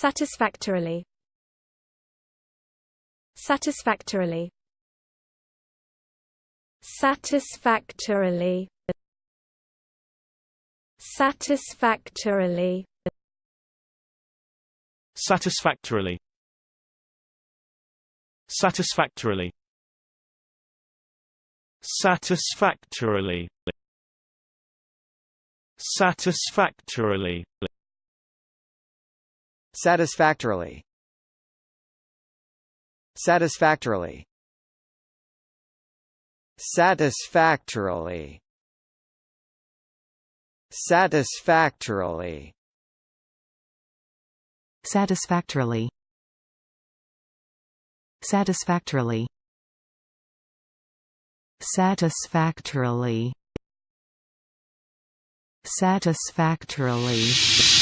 Satisfactorily. Satisfactorily. Satisfactorily. Satisfactorily. Satisfactorily. Satisfactorily. Satisfactorily. Satisfactorily. Satisfactorily. Satisfactorily. Satisfactorily. Satisfactorily. Satisfactorily. Satisfactorily. Satisfactorily. Satisfactorily.